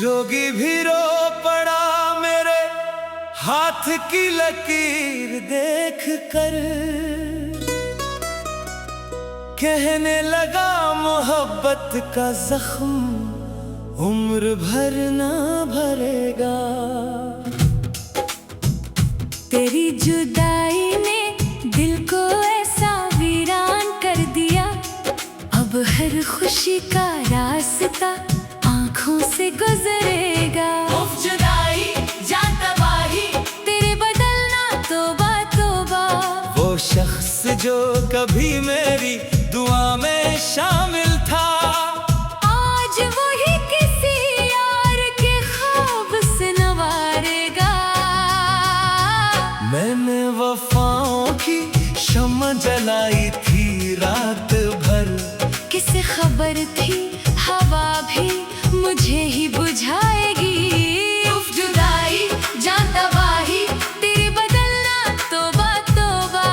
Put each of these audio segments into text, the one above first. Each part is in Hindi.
जोगी भी रो पड़ा मेरे हाथ की लकीर देख कर, कहने लगा मोहब्बत का जख्म उम्र भर ना भरेगा। तेरी जुदाई ने दिल को ऐसा वीरान कर दिया, अब हर खुशी का रास्ता आँखों से गुजरेगा। उफ जुदाई जान तबाही, तेरे बदलना तौबा तौबा। वो शख्स जो कभी मेरी दुआ में शामिल था, आज वही किसी यार के ख्वाब से नवारेगा। मैंने वफाओं की शम्मा जलाई थी रात भर, किसे खबर थी हवा भी मुझे ही बुझाएगी। उफ जुदाई जान तबाही, तेरे बदलना तौबा तौबा।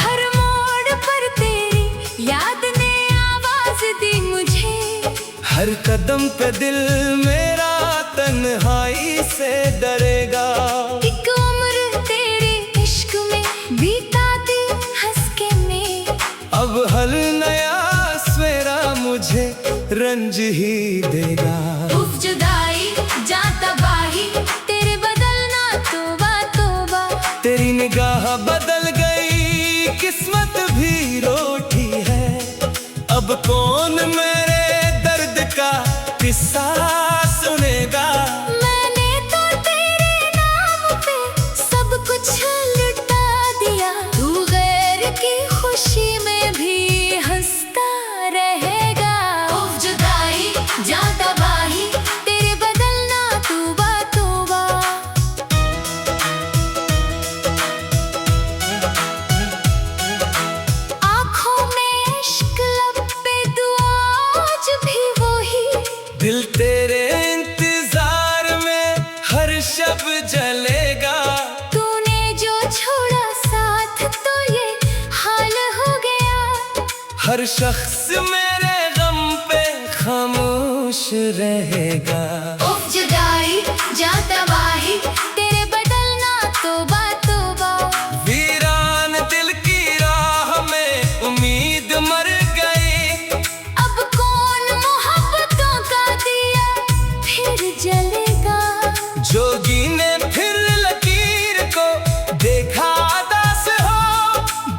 हर मोड़ पर तेरी याद ने आवाज दी मुझे, हर कदम पे दिल मेरा तन्हाई से डरेगा। एक उम्र तेरे इश्क में बीता दी हंस के मैं, अब हर नया सवेरा मुझे रंज ही देगा। उफ जुदाई जान तबाही, तेरे बदलना तौबा तौबा। तेरी निगाह बदल गई, किस्मत भी रोटी है, अब कौन मेरे दर्द का किस्सा सुनेगा। मैंने तो तेरे नाम पे सब कुछ लुटा दिया, तू गैर की खुशी में भी हंसता रहेगा। उफ जुदाई जान तबाही, तेरे बदलना तौबा तौबा। आँखों में इश्क, लब पे दुआ, आज भी वही। दिल तेरे इंतजार में हर शब जलेगा। तूने जो छोड़ा साथ तो ये हाल हो गया। हर शख्स मेरे गम पे खामोश रहेगा। उफ जुदाई जान तबाही, तेरे बदलना तौबा तौबा। वीरान दिल की राह में उम्मीद मर गई, अब कौन मोहब्बतों का दिया फिर जलेगा। जोगी ने फिर लकीर को देखा दास हो,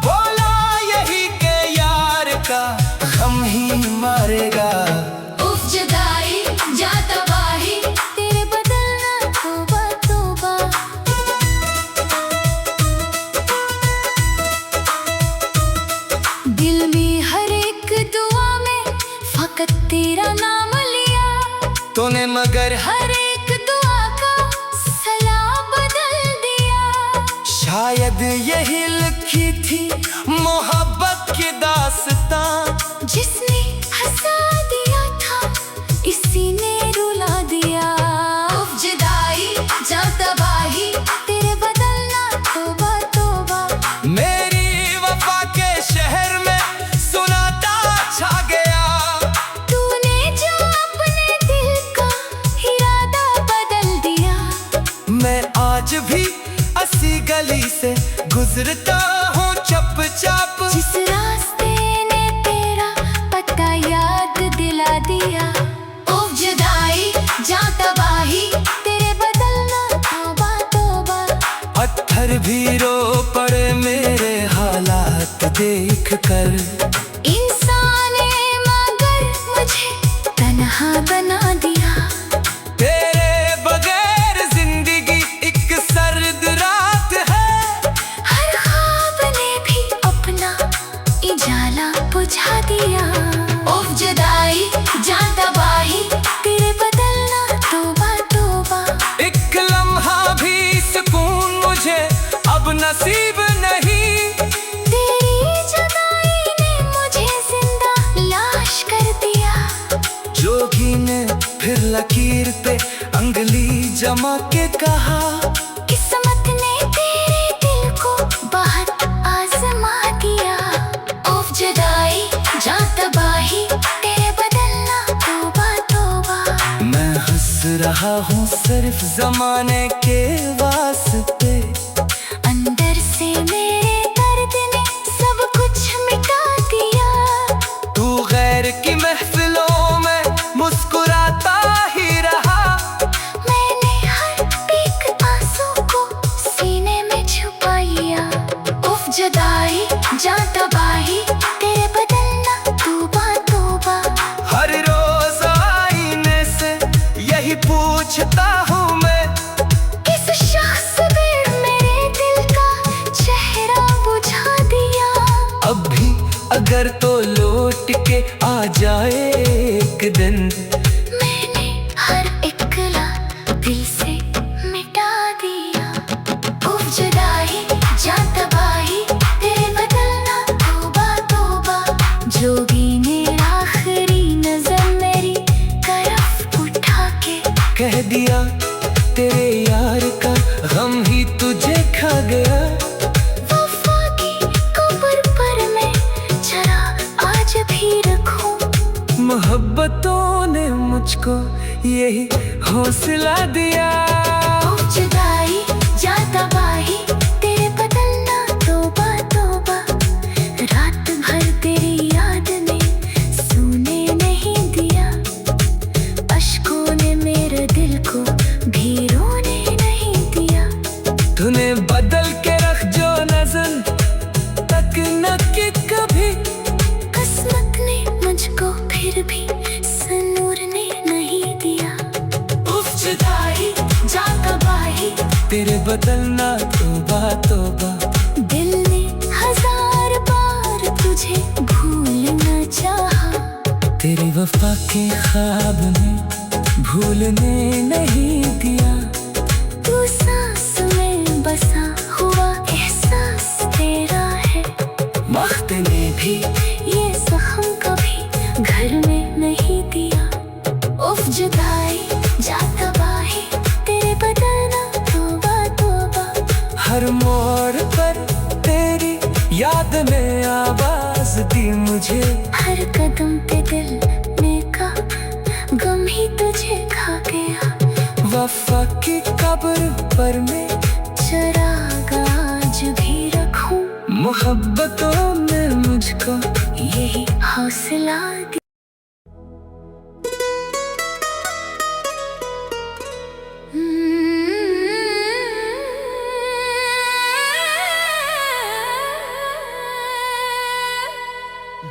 बोला यही के यार का गम ही मारेगा। उफ जुदाई जान तबाही, तेरे बदलना तौबा तौबा। दिल में हर एक दुआ में फकत तेरा नाम लिया, तूने मगर हर एक दुआ का सलाम बदल दिया। शायद यही लिखी थी मोहब्बत की दास्तां, जिसने हंसा दिया था इसी ने रुला दिया। उफ जुदाई जान तबाही, तेरे बदलना तौबा तौबा। मेरी वफा के शहर में सुनाता छा गया। तूने जो अपने दिल का इरादा बदल दिया, मैं आज भी असी गली से गुजरता हूँ चप चाप, जिस रास्ते ने तेरा पता याद दिला दिया। उफ जुदाई जान तबाही, तेरे बदलना तौबा तौबा। पत्थर भी रो पड़े मेरे हालात देख कर, इंसान ने मगर मुझे तन्हा बना दिया। तेरे बगैर जिंदगी एक सर्द रात है, हर ख्वाब ने भी अपना इजाला बुझा दिया। उफ जुदाई जान तबाही, तेरे बदलना तौबा तौबा। एक लम्हा भी सुकून मुझे अब नसीब नहीं। तेरी जुदाई ने मुझे जिंदा लाश कर दिया। जोगी ने फिर लकीर पे अंगली जमा के कहा, किस्मत ने तेरे दिल को बहुत आजमा दिया। उफ जुदाई जान रहा हूँ सिर्फ जमाने के वास्ते। अंदर से मेरे दर्द ने सब कुछ मिटा दिया। तू गैर की महफिलों में मुस्कुराता ही रहा। मैंने हर एक आंसू को सीने में छुपाया। उफ जुदाई जां तबाही तेरे बदलना तौबा तौबा। हर रोज आईने से यही पूछता हूँ मैं, किस शख्स ने मेरे दिल का चेहरा बुझा दिया। अब भी अगर तो लौट के आ जाए एक दिन, मैंने हर इकला दिल से मिटा दिया। उफ जुदाई जां तबाही तेरे बदलना तौबा तौबा। जोगी ने आखिरी नजर मेरी तरफ उठा के कह दिया तेरे यार का गम ही तुझे खा गया। वफा की कब्र पर मैं जरा आज भी रखूं। मोहब्बतों ने मुझको यही हौसला दिया। उफ जुदाई जां तबाही तेरे बदलना तौबा तौबा। रात भर तेरी याद ने सोने नहीं दिया। अश्कों ने मेरे दिल को भी रोने नहीं दिया। तूने बदल के रख जो नजर तक न कि कभी, किस्मत ने मुझको फिर भी संूरने नहीं दिया। उफ जुदाई जां तबाही तेरे बदलना तौबा तौबा। दिल ने हजार बार तुझे भूलना चाहा। तेरी वफा के ख्वाब में भूलने नहीं दिया। तू सांस में बसा हुआ एहसास तेरा है। वक्त ने भी ये जख्म कभी घर में नहीं दिया। उफ जुदाई जां तबाही तेरे बदलना तौबा तौबा। हर मोड़ पर तेरी याद ने आवाज दी मुझे। हर कदम पे दिल में का गम ही तुझे खा गया। वफा की कब्र पर मैं चिराग आज भी रखूं। मोहब्बतों ने मुझको यही हौसला दिया।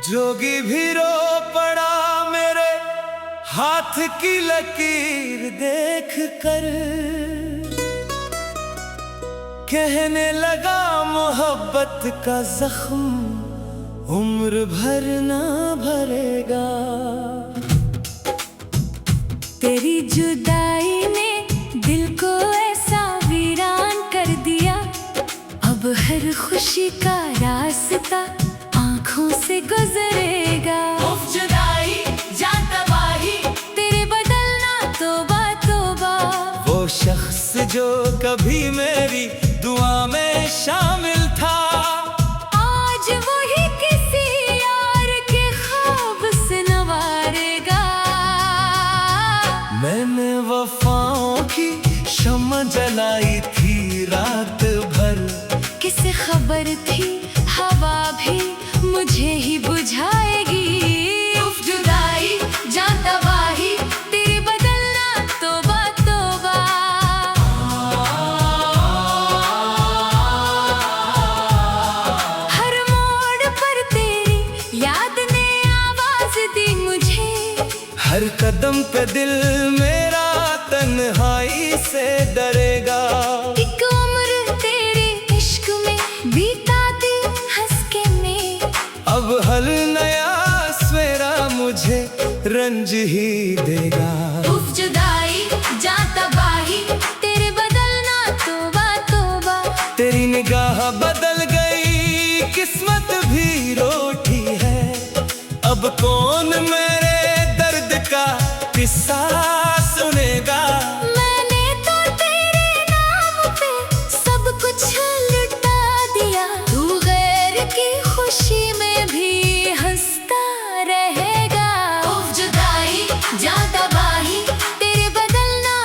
जोगी भी रो पड़ा मेरे हाथ की लकीर देख कर। कहने लगा मोहब्बत का जख्म उम्र भर ना भरेगा। तेरी जुदाई ने दिल को ऐसा वीरान कर दिया। अब हर खुशी का रास्ता आँखों से गुजरेगा। उफ जुदाई जां तबाही तेरे बदलना तौबा तौबा। वो शख्स जो कभी मेरी दुआ में शामिल था, आज वही किसी यार के ख्वाब से नवारेगा। मैंने वफाओं की शम्मा जलाई थी रात भर। किसे खबर थी हवा भी मुझे ही बुझाएगी। उफ जुदाई जां तबाही तेरे बदलना तौबा तौबा। हर मोड़ पर तेरी याद ने आवाज दी मुझे। हर कदम पे दिल मेरा तन्हाई से डरेगा। एक उम्र तेरे इश्क में बीता दी हंस के मैं। अब हर नया सवेरा मुझे रंज ही देगा। उफ जुदाई जां तबाही तेरे बदलना तौबा तौबा। तेरी निगाह बदल गई किस्मत भी रोटी है। अब कौन मेरे दर्द का किस्सा सुनेगा। मैंने तो तेरे नाम पे सब कुछ लुटा दिया। तू गैर की खुशी में भी हंसता रहेगा। उफ जुदाई जां तबाही तेरे बदलना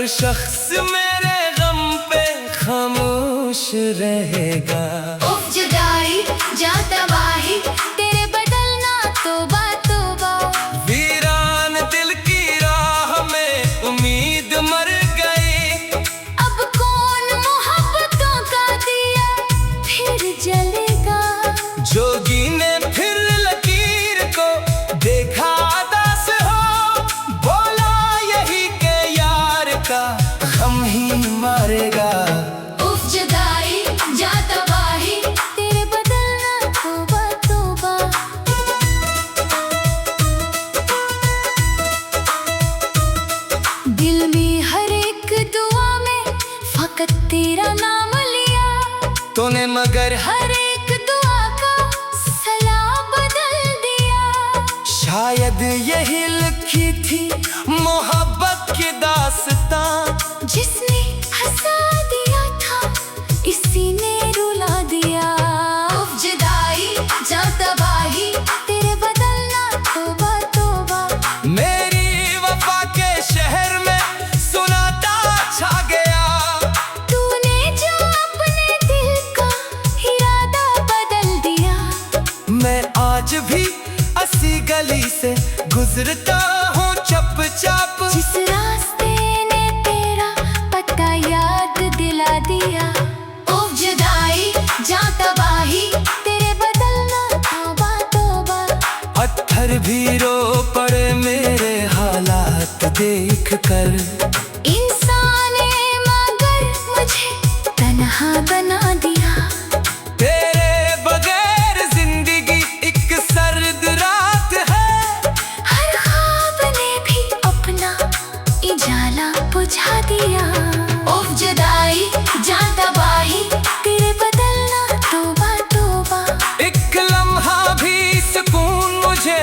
हर शख्स मेरे गम पे खामोश रहेगा। उफ जुदाई जा तबाही, तेरे बदलना तौबा तौबा। वीरान दिल की राह में उम्मीद मर गई। अब कौन मोहब्बतों का दिया फिर जलेगा। जोगी ने फिर लकीर को देखा दास हो, बोला यही के यार का गम ही मारेगा। उफ जुदाई जा तबाही, तेरे बदलना तौबा तौबा। दिल में हर एक दुआ में फकत तेरा नाम लिया। तूने मगर हर एक दुआ का सलाह बदल दिया। शायद यही लिखी थी मोहब्बत की दास्तां। जिसने हंसा दिया था इसी ने रुला दिया। उफ जुदाई जा तबाही, तेरे बदलना तौबा तौबा। मेरी वफा के शहर में सुनाता छा गया। तूने जो अपने दिल का इरादा बदल दिया। मैं आज भी असी गली से गुजरता हूँ चप चाप। जिस रास्ते ने तेरा पता याद दिला दिया। उफ जुदाई जा तबाही, तेरे बदलना तौबा तौबा। पत्थर भी रो पड़े मेरे हालात देख कर। इंसान ने मगर मुझे तन्हा बना दिया। तेरे बगैर जिंदगी एक सर्द रात है। हर ख्वाब ने भी अपना इजाला बुझा दिया। उफ जुदाई जा तबाही, तेरे बदलना तौबा तौबा। एक लम्हा भी सुकून मुझे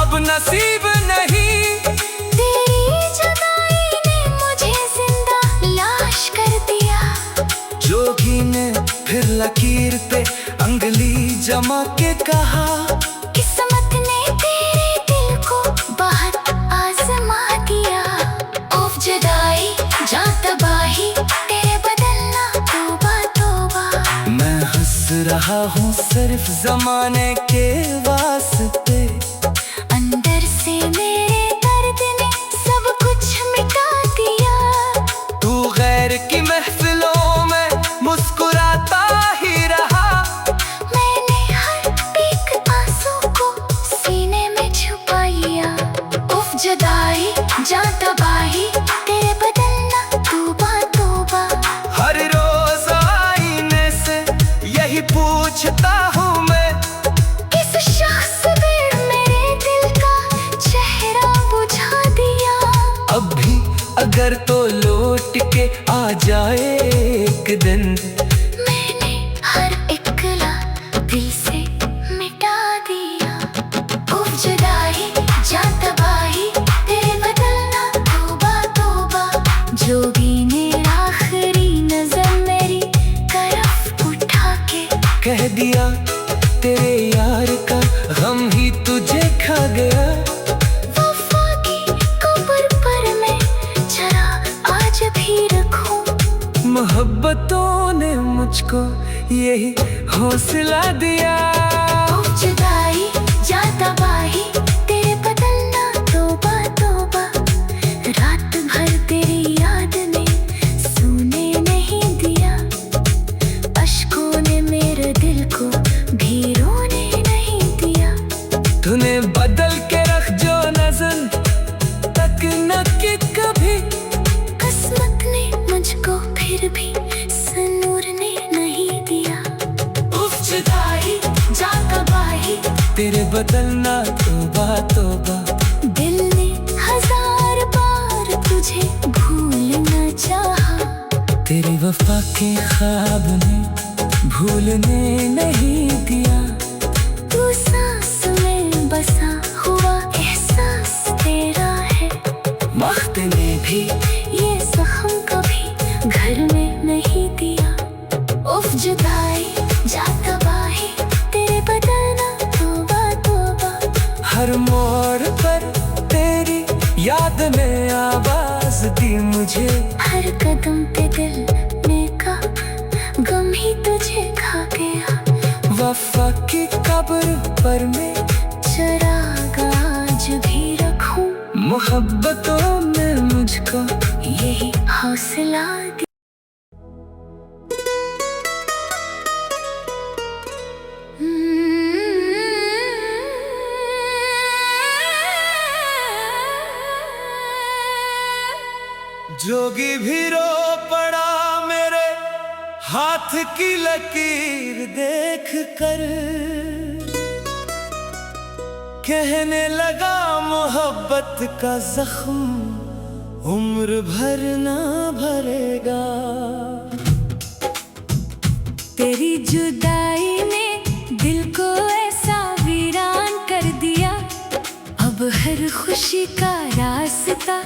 अब नसीब नहीं। तेरी जुदाई ने मुझे जिंदा लाश कर दिया। जोगी ने फिर लकीर पे अंगली जमा के कहा। किस्मत ने तेरे दिल को बहुत आजमा दिया। उफ जुदाई जा तबाही, तेरे बदलना तौबा तौबा। मैं हंस रहा हूँ सिर्फ जमाने के वास्ते। अंदर से मेरे दर्द ने सब कुछ मिटा दिया। तू गैर की महफिलों में मुस्कुराता ही रहा। मैंने हर एक आंसू को सीने में छुपाया। उफ जुदाई जा तबाही, तेरे बदलना तौबा तौबा। हर रोज आईने से यही पूछता हूँ मैं। किस शख्स ने मेरे दिल का चेहरा बुझा दिया। अब भी अगर तो लौट के आ जाए एक दिन। मैंने हर इकला दिल से मिटा दिया। उफ जुदाई जा तबाही, तेरे बदलना तौबा तौबा। जोगी ने आखिरी नजर मेरी तरफ उठा के कह दिया तेरे यार का गम ही तुझे खा गया। वफा की कब्र पर मैं जरा आज भी रखूं। मोहब्बतों ने मुझको यही हौसला दिया। उफ जुदाई जा तबाही, तेरे बदलना तौबा तौबा। रात भर तेरी याद ने सोने नहीं दिया। अश्कों ने मेरे दिल को भी रोने नहीं दिया। तूने बदल के रख जो नजर तक न कि कभी। किस्मत ने मुझको फिर भी संूरने नहीं दिया। उफ जुदाई जा तबाही, तेरे बदलना तौबा तौबा। दिल ने हजार बार तुझे भूलना चाहा। तेरी वफा के ख्वाब ने भूलने नहीं दिया। तू सांस में बसा हुआ एहसास तेरा है। वक्त ने भी ये जख्म कभी घर में नहीं दिया। उफ जुदाई जा तबाही, तेरे बदलना तौबा तौबा। हर मोड़ पर तेरी याद ने आवाज दी मुझे। गम पे दिल में का गम ही तुझे खा गया। वफा की कब्र पर मैं चराग आज भी रखूं, मोहब्बतों में मुझको यही हौसला दे। जोगी भी रो पड़ा मेरे हाथ की लकीर देख कर, कहने लगा मोहब्बत का जख्म उम्र भर ना भरेगा। तेरी जुदाई ने दिल को ऐसा वीरान कर दिया, अब हर खुशी का रास्ता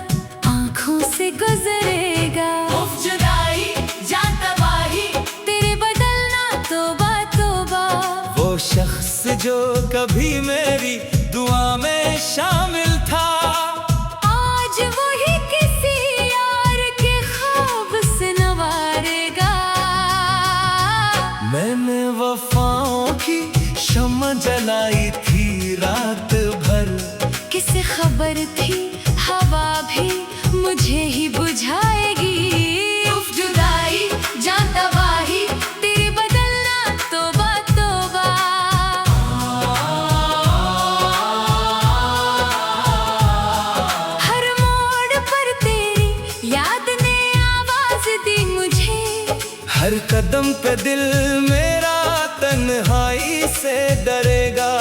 आँखों से गुजरेगा। उफ जुदाई जान तबाही, तेरे बदलना तौबा तौबा। वो शख्स जो कभी मेरी दुआ में शामिल था, आज वही किसी यार के ख्वाब से नवारेगा। मैंने वफाओं की शम्मा जलाई थी रात भर, किसे खबर थी हवा भी मुझे ही बुझाएगी। उफ जुदाई जान तबाही, तेरे बदलना तौबा तौबा। हर मोड़ पर तेरी याद ने आवाज दी मुझे, हर कदम पे दिल मेरा तन्हाई से डरेगा।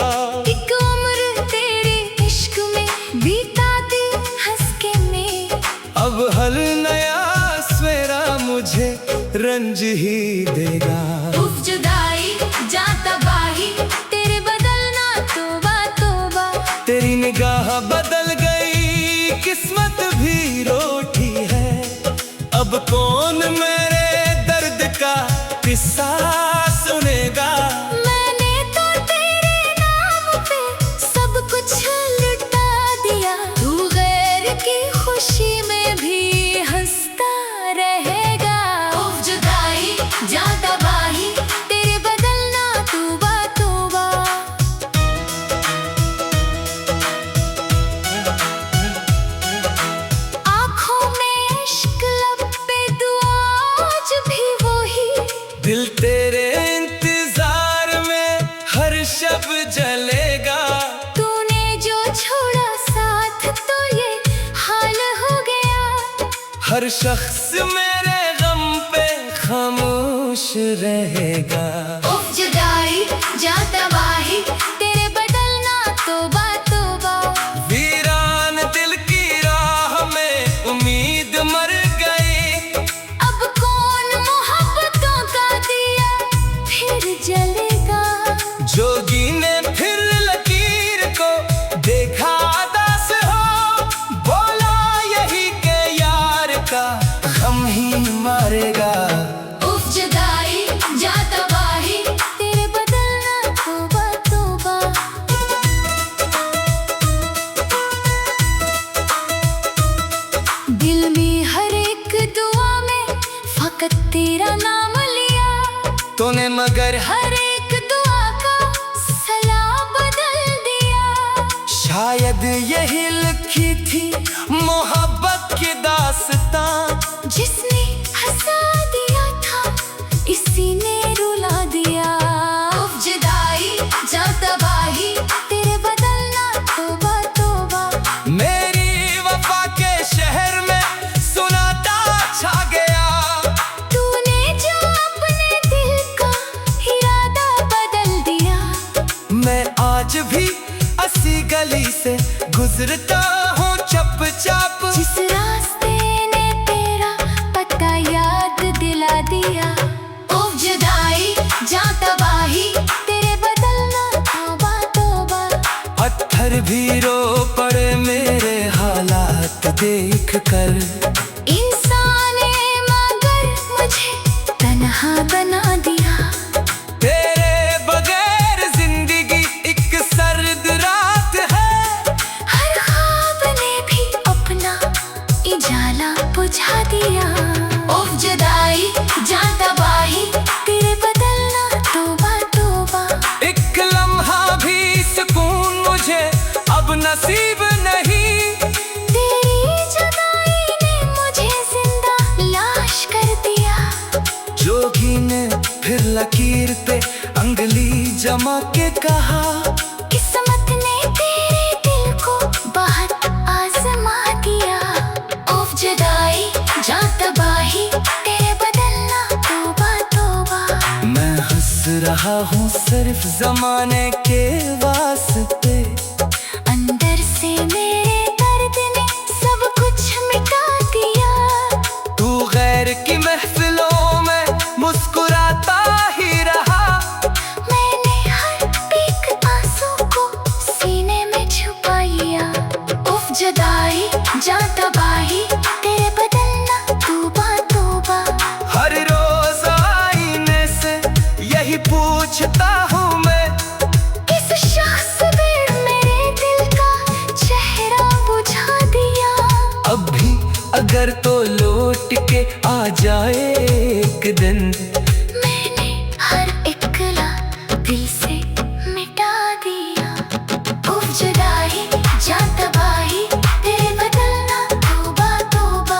एक उम्र तेरे इश्क में बीता दी हंस के मैं, अब हर नया सवेरा मुझे रंज ही देगा। उफ जुदाई जान तबाही, तेरे बदलना तौबा तौबा। तेरी निगाह बदल गई, किस्मत भी रोटी है, अब कौन मेरे दर्द का किस्सा सुनेगा। मैंने तो तेरे नाम पे सब कुछ लुटा दिया, तू गैर की खुशी में भी हंसता रहेगा। उफ जुदाई जान तबाही, तेरे बदलना तौबा तौबा। आँखों में इश्क लब पे दुआ आज भी वही, दिल तेरे इंतजार में हर शब जलेगा। तूने जो छोड़ा साथ तो ये हाल हो गया। हर शख्स मेरे गम पे खामोश रहेगा। उफ जुदाई जान तबाही, तेरे बदलना तौबा तौबा। वीरान दिल की राह में उम्मीद मर गई, अब कौन मोहब्बतों का दिया फिर जलेगा। जोगी ने फिर लकीर को देखा दास हो, बोला यही के यार का गम ही मारेगा। उफ जुदाई जान तबाही, तेरे बदलना तौबा तौबा। दिल में हर एक दुआ में फकत तेरा नाम लिया, तूने मगर हर एक दुआ का सलाम बदल दिया। शायद यही लिखी थी मोहब्बत की दास्तां, जिसने हंसा दिया था इसी ने रुला दिया। उफ जुदाई जान तबाही, तेरे बदलना तौबा तौबा। मेरी वफा के शहर में सुनाता छा गया। तूने जो अपने दिल का इरादा बदल दिया, मैं आज भी असी गली से गुजरता हूँ चुपचाप, जिस रास्ते ने तेरा पता याद दिला दिया। उफ जुदाई जान तबाही, तेरे बदलना तौबा तौबा। पत्थर भी रो पड़े मेरे हालात देख कर, इंसान ने मगर मुझे तन्हा बना दिया। तेरे बगैर जिंदगी एक सर्द रात है, हर ख्वाब ने भी अपना इजाला बुझा दिया। उफ जोगी ने फिर लकीर पे अंगली जमा के कहा, किस्मत ने तेरे दिल को बहुत आजमा दिया। उफ जुदाई जा तबाही तेरे बदलना तौबा तौबा। मैं हंस रहा हूँ सिर्फ जमाने के वास्ते, अंदर से मेरे दर्द ने सब कुछ मिटा दिया। तू गैर की महफिलों में मुस्कुराता ही रहा, मैंने हर एक आंसू को सीने में छुपाया। उफ जुदाई जा तबाही तेरे बदलना तौबा तौबा। हर रोज आईने से यही पूछता हूँ मैं, किस शख्स ने मेरे दिल का चेहरा बुझा दिया। अब भी अगर तो लौट के आ जाए एक दिन, मैंने हर इकला दिल से मिटा दिया। उफ जुदाई जा तबाही तेरे बदलना तौबा तौबा।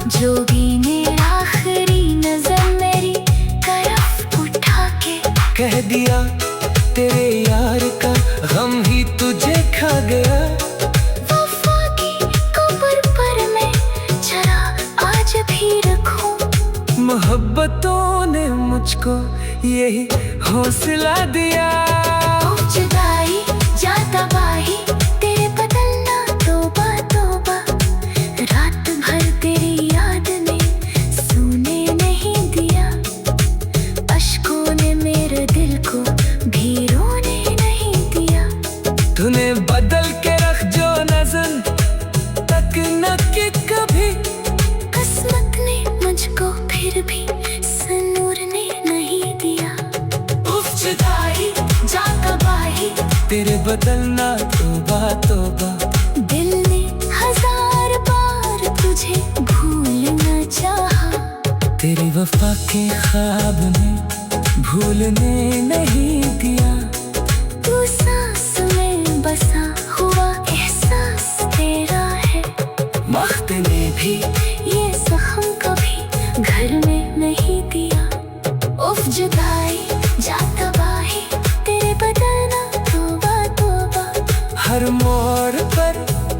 जोगी ने आखिरी नजर मेरी तरफ उठा के कह दिया तेरे यार का गम ही तुझे खा गया। वफा की कब्र पर मैं जरा आज भी रखूं। मोहब्बतों ने मुझको यही हौसला दिया। उफ जुदाई जा तबाही तेरे बदलना तौबा तौबा। रात भर तेरी याद ने सोने नहीं दिया, अश्कों ने मेरे दिल को भी रोने नहीं दिया। तूने बदल के रख जो नजर तक न कि कभी, किस्मत ने मुझको फिर भी संूरने नहीं दिया। उफ जुदाई जा तबाही तेरे बदलना तौबा तौबा। दिल ने हजार बार तुझे भूलना चाहा, तेरी वफा के ख्वाब ने भूलने नहीं दिया। तू सांस में बसा हुआ एहसास तेरा है। वक्त ने भी ये जख्म कभी घर में नहीं दिया। उफ जुदाई जा तबाही तेरे बदलना तौबा तौबा। हर मोड़ पर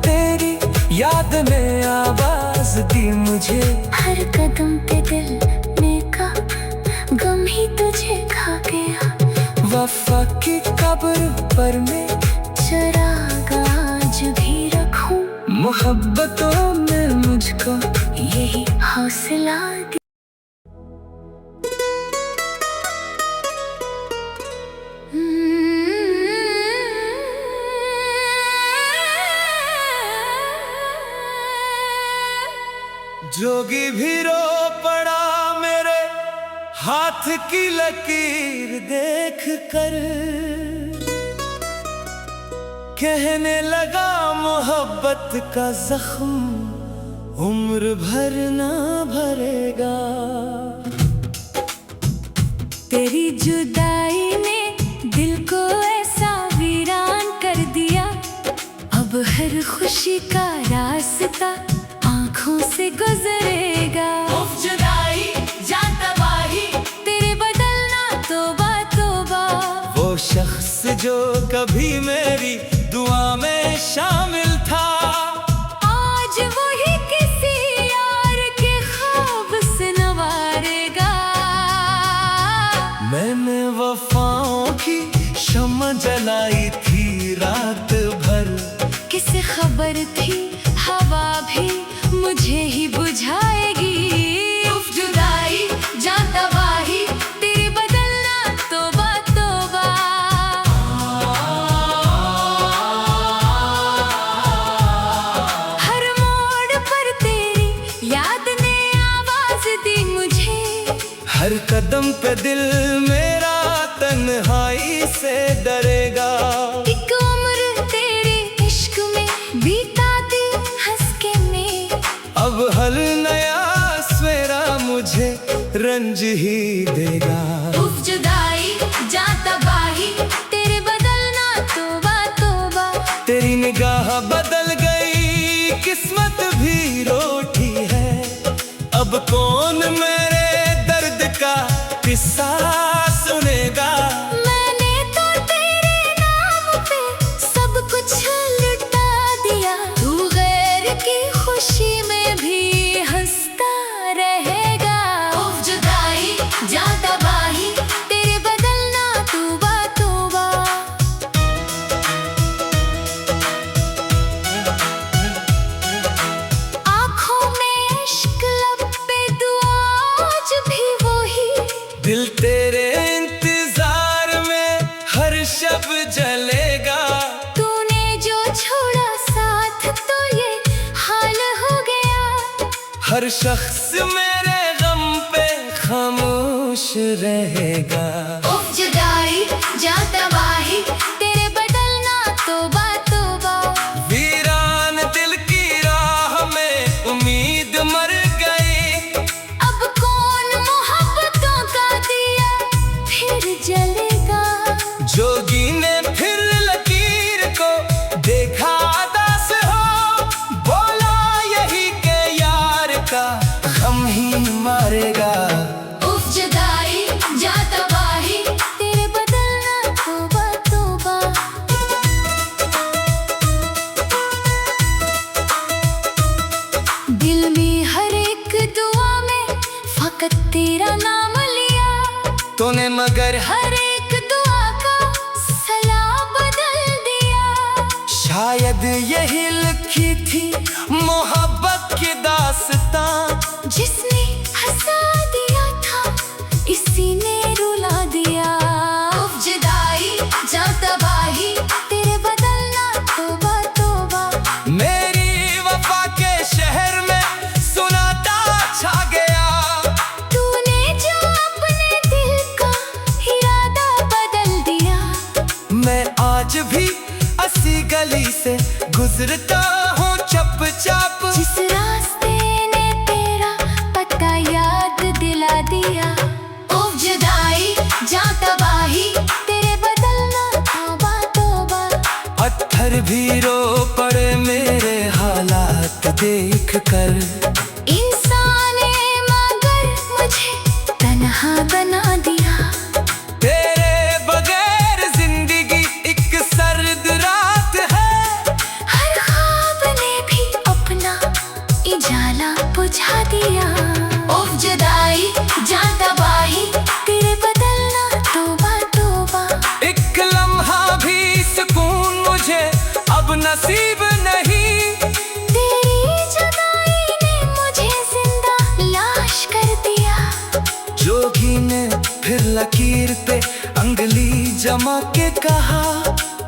तेरी याद ने आवाज दी मुझे, हर कदम पे दिल ने का गम ही तुझे खा गया। वफा की कब्र पर मैं चिराग आज भी रखूं। मोहब्बतों ने मुझको यही हौसला दिया। जोगी भी रो पड़ा मेरे हाथ की लकीर देख कर, कहने लगा मोहब्बत का जख्म उम्र भर ना भरेगा। तेरी जुदाई ने दिल को ऐसा वीरान कर दिया। अब हर खुशी का रास्ता आँखों से गुजरेगा। उफ जुदाई जा तबाही तेरे बदलना तौबा तौबा। वो शख्स जो कभी मेरी दुआ में शामिल था, आज वही किसी यार के ख्वाब से नवारेगा। मैंने वफाओं की शम्मा जलाई थी रात भर, किसे खबर थी हवा भी मुझे ही बुझाएगी। उफ जुदाई जा तबाही तेरे बदलना तौबा तौबा। हर मोड़ पर तेरी याद ने आवाज दी मुझे, हर कदम पे दिल मेरा तन्हाई से डरेगा। एक उम्र तेरे इश्क में बीता दी हंस के मैं। अब हर नया सवेरा मुझे रंज ही देगा। उफ जुदाई जा तबाही तेरे बदलना तौबा तौबा। तेरी निगाह बदल गई, किस्मत भी रोटी है। अब कौन मेरे दर्द का किस्सा सुनेगा। मैंने तो तेरे नाम पे सब कुछ लुटा दिया, तू गैर की खुशी में भी हंसता रहेगा। उफ जुदाई जा तबाही, तेरे बदलना तौबा तौबा। आँखों में इश्क, लब पे दुआ, आज भी वही। दिल तेरे इंतजार में हर शब जलेगा। तूने जो छोड़ा साथ तो ये हाल हो गया। हर शख्स मेरे गम पे खामोश रहेगा। उफ जुदाई जा तबाही, तेरे बदलना तौबा तौबा। वीरान दिल की राह में उम्मीद मर गई। अब कौन मोहब्बतों का दिया फिर जलेगा। जोगी ने फिर लकीर को देखा दास हो, बोला यही के यार का गम ही मारेगा। उफ जुदाई जा तबाही, तेरे बदलना तौबा तौबा। दिल में हर एक दुआ में फकत तेरा नाम लिया। तूने मगर हर एक दुआ का सलाम बदल दिया। शायद यही लिखी थी मोहब्बत की दास्तां। जिसने हंसा दिया था इसी ने रुला दिया। उफ जुदाई जा तबाही, तेरे बदलना तौबा तौबा। मेरी वफा के शहर में सुनाता छा गया। तूने जो अपने दिल का इरादा बदल दिया। मैं आज भी असी गली से गुजरता हूँ चप चाप। जिस रास्ते ने तेरा पता याद दिला दिया। उफ जुदाई जा तबाही, तेरे बदलना तौबा तौबा। पत्थर भी रो पड़े मेरे हालात देख कर। इंसान ने मगर मुझे तन्हा बना दिया। तेरे बगैर जिंदगी एक सर्द रात है। हर ख्वाब ने भी अपना इजाला बुझा दिया। उफ जुदाई जा तबाही, तेरे बदलना तौबा तौबा। एक लम्हा भी सुकून मुझे अब नसीब नहीं। तेरी जुदाई ने मुझे जिंदा लाश कर दिया। जोगी ने फिर लकीर पे अंगली जमा के कहा।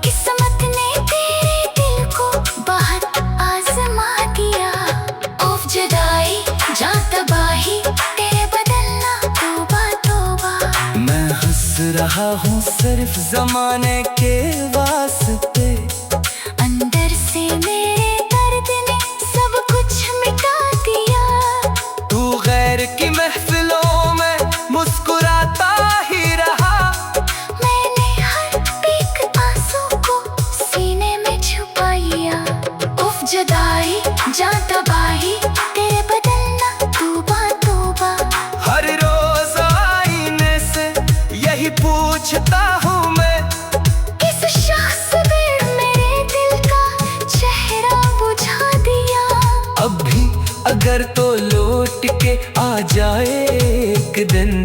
किस्मत ने तेरे दिल को बहुत आजमा दिया। उफ जुदाई जा तबाही, तेरे बदलना तौबा तौबा। मैं हंस रहा हूँ सिर्फ जमाने के वास्ते। अंदर से मेरे दर्द ने सब कुछ मिटा दिया। तू गैर की महफिलों में मुस्कुराता ही रहा। मैंने हर एक आंसू को सीने में छुपाया। उफ जुदाई जा तबाही, तेरे बदलना तौबा तौबा। हर रोज आईने से यही पूछता हूँ मैं। किस शख्स ने मेरे दिल का चेहरा बुझा दिया। अब भी अगर तो लौट के आ जाए एक दिन।